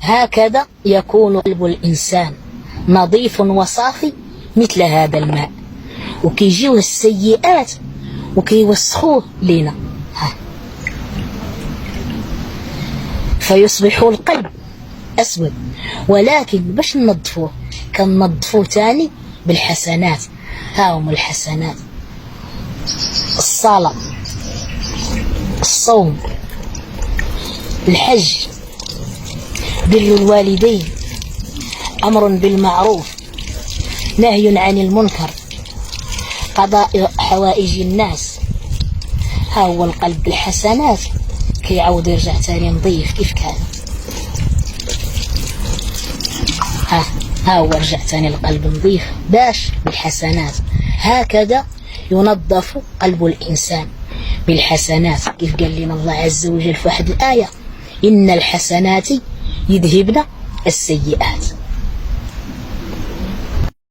هكذا يكون قلب الإنسان نظيف وصافي مثل هذا الماء، وكيجيوه السيئات وكيوسخوه لنا، فيصبح القلب أسود. ولكن باش ننظفوه كننظفوه تاني بالحسنات. ها هم الحسنات: الصلاة، الصوم، الحج، بر الوالدين، أمر بالمعروف، نهي عن المنكر، قضاء حوائج الناس. ها هو القلب بالحسنات كيعاود يرجع تاني نظيف كيف كان. ها هو رجع تاني القلب نظيف باش بالحسنات. هكذا ينظف قلب الإنسان بالحسنات، كيف قال لنا الله عز وجل في واحد الآية: إن الحسنات يذهبن السيئات.